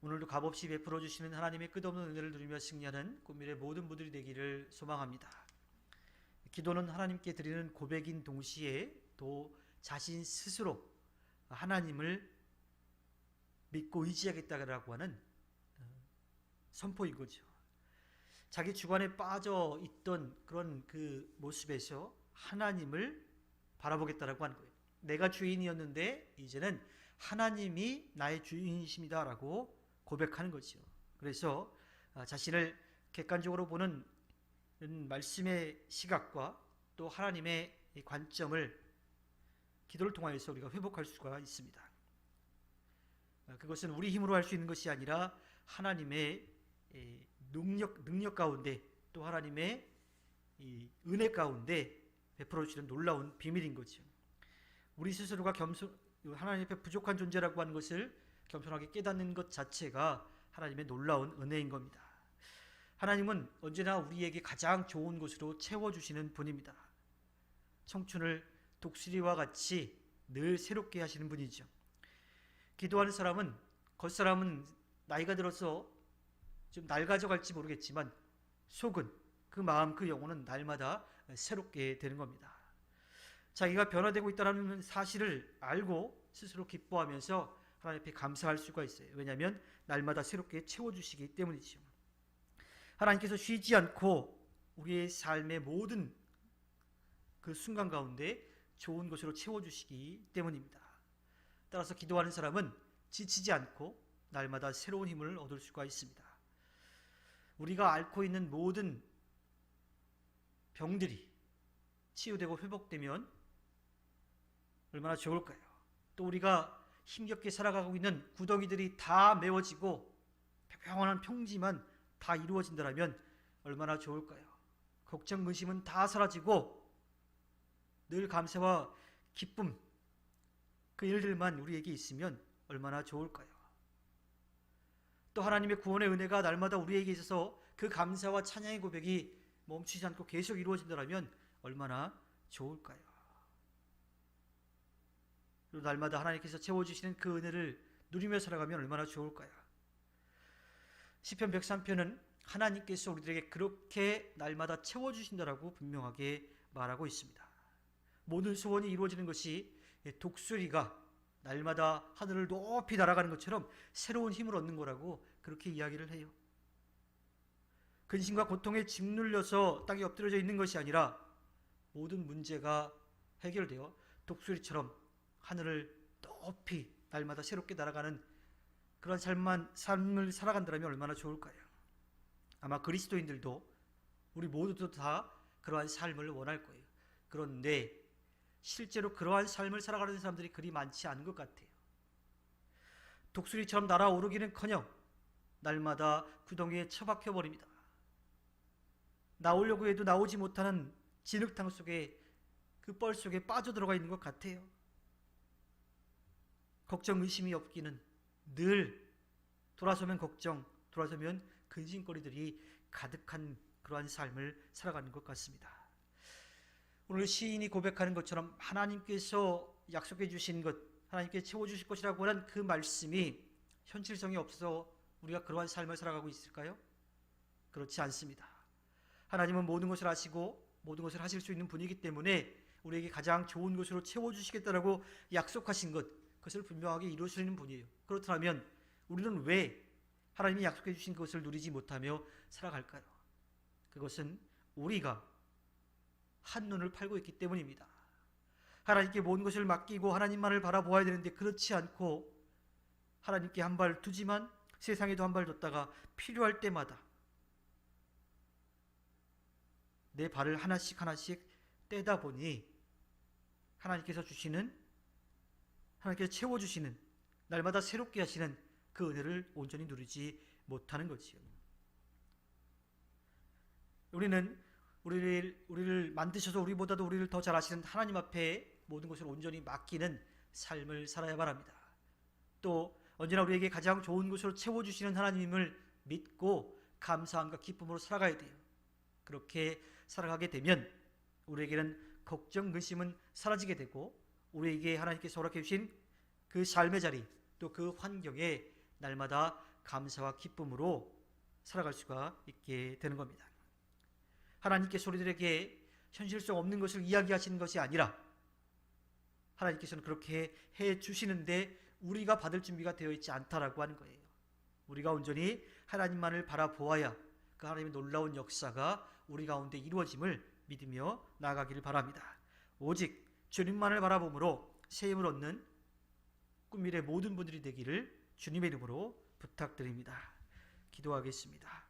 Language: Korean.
오늘도 값없이 베풀어 주시는 하나님의 끝없는 은혜를 누리며 승리하는 꿈밀의 모든 분들이 되기를 소망합니다. 기도는 하나님께 드리는 고백인 동시에 또 자신 스스로 하나님을 믿고 의지하겠다라고 하는 선포인 거죠. 자기 주관에 빠져 있던 그런 그 모습에서 하나님을 바라보겠다라고 하는 거예요. 내가 주인이었는데 이제는 하나님이 나의 주인이십니다라고 고백하는 거죠. 그래서 자신을 객관적으로 보는 말씀의 시각과 또 하나님의 관점을 기도를 통하여서 우리가 회복할 수가 있습니다. 그것은 우리 힘으로 할 수 있는 것이 아니라 하나님의 능력 가운데 또 하나님의 은혜 가운데 베풀어 주시는 놀라운 비밀인 거죠. 우리 스스로가 하나님 앞에 부족한 존재라고 하는 것을 겸손하게 깨닫는 것 자체가 하나님의 놀라운 은혜인 겁니다. 하나님은 언제나 우리에게 가장 좋은 것으로 채워주시는 분입니다. 청춘을 독수리와 같이 늘 새롭게 하시는 분이죠. 기도하는 사람은 겉사람은 나이가 들어서 좀 낡아져 갈지 모르겠지만 속은 그 마음 그 영혼은 날마다 새롭게 되는 겁니다. 자기가 변화되고 있다는 사실을 알고 스스로 기뻐하면서 하나님 앞에 감사할 수가 있어요. 왜냐하면 날마다 새롭게 채워주시기 때문이죠. 하나님께서 쉬지 않고 우리의 삶의 모든 그 순간 가운데 좋은 것으로 채워주시기 때문입니다. 따라서 기도하는 사람은 지치지 않고 날마다 새로운 힘을 얻을 수가 있습니다. 우리가 앓고 있는 모든 병들이 치유되고 회복되면 얼마나 좋을까요? 또 우리가 힘겹게 살아가고 있는 구덩이들이 다 메워지고 평안한 평지만 다 이루어진다면 얼마나 좋을까요? 걱정, 근심은 다 사라지고 늘 감사와 기쁨 그 일들만 우리에게 있으면 얼마나 좋을까요? 또 하나님의 구원의 은혜가 날마다 우리에게 있어서 그 감사와 찬양의 고백이 멈추지 않고 계속 이루어진다면 얼마나 좋을까요? 그리고 날마다 하나님께서 채워주시는 그 은혜를 누리며 살아가면 얼마나 좋을까요? 시편 103편은 하나님께서 우리들에게 그렇게 날마다 채워주신다라고 분명하게 말하고 있습니다. 모든 소원이 이루어지는 것이 독수리가 날마다 하늘을 높이 날아가는 것처럼 새로운 힘을 얻는 거라고 그렇게 이야기를 해요. 근심과 고통에 짓눌려서 땅에 엎드려져 있는 것이 아니라 모든 문제가 해결되어 독수리처럼 하늘을 높이 날마다 새롭게 날아가는 그런 삶을 살아간다면 얼마나 좋을까요? 아마 그리스도인들도 우리 모두도 다 그러한 삶을 원할 거예요. 그런데 실제로 그러한 삶을 살아가는 사람들이 그리 많지 않은 것 같아요. 독수리처럼 날아오르기는커녕 날마다 구덩이에 처박혀 버립니다. 나오려고 해도 나오지 못하는 진흙탕 속에 그 뻘 속에 빠져들어가 있는 것 같아요. 걱정, 의심이 없기는 늘 돌아서면 걱정, 돌아서면 근심거리들이 가득한 그러한 삶을 살아가는 것 같습니다. 오늘 시인이 고백하는 것처럼 하나님께서 약속해 주신 것, 하나님께 채워주실 것이라고 하는 그 말씀이 현실성이 없어 우리가 그러한 삶을 살아가고 있을까요? 그렇지 않습니다. 하나님은 모든 것을 아시고 모든 것을 하실 수 있는 분이기 때문에 우리에게 가장 좋은 것으로 채워주시겠다라고 약속하신 것, 그것을 분명하게 이루시는 분이에요. 그렇다면 우리는 왜 하나님이 약속해 주신 것을 누리지 못하며 살아갈까요? 그것은 우리가 한눈을 팔고 있기 때문입니다. 하나님께 모든 것을 맡기고 하나님만을 바라보아야 되는데 그렇지 않고 하나님께 한 발 두지만 세상에도 한 발 뒀다가 필요할 때마다 내 발을 하나씩 떼다 보니 하나님께서 채워주시는 날마다 새롭게 하시는 그 은혜를 온전히 누리지 못하는 거지요. 우리는 우리를 만드셔서 우리보다도 우리를 더 잘 아시는 하나님 앞에 모든 것을 온전히 맡기는 삶을 살아야 바랍니다. 또 언제나 우리에게 가장 좋은 것으로 채워주시는 하나님을 믿고 감사함과 기쁨으로 살아가야 돼요. 그렇게 살아가게 되면 우리에게는 걱정, 근심은 사라지게 되고 우리에게 하나님께서 허락해 주신 그 삶의 자리 또 그 환경에 날마다 감사와 기쁨으로 살아갈 수가 있게 되는 겁니다. 하나님께서 우리들에게 현실성 없는 것을 이야기하시는 것이 아니라 하나님께서는 그렇게 해 주시는데 우리가 받을 준비가 되어 있지 않다라고 하는 거예요. 우리가 온전히 하나님만을 바라보아야 그 하나님의 놀라운 역사가 우리 가운데 이루어짐을 믿으며 나아가기를 바랍니다. 오직 주님만을 바라봄으로 새 힘을 얻는 꿈미래 모든 분들이 되기를 주님의 이름으로 부탁드립니다. 기도하겠습니다.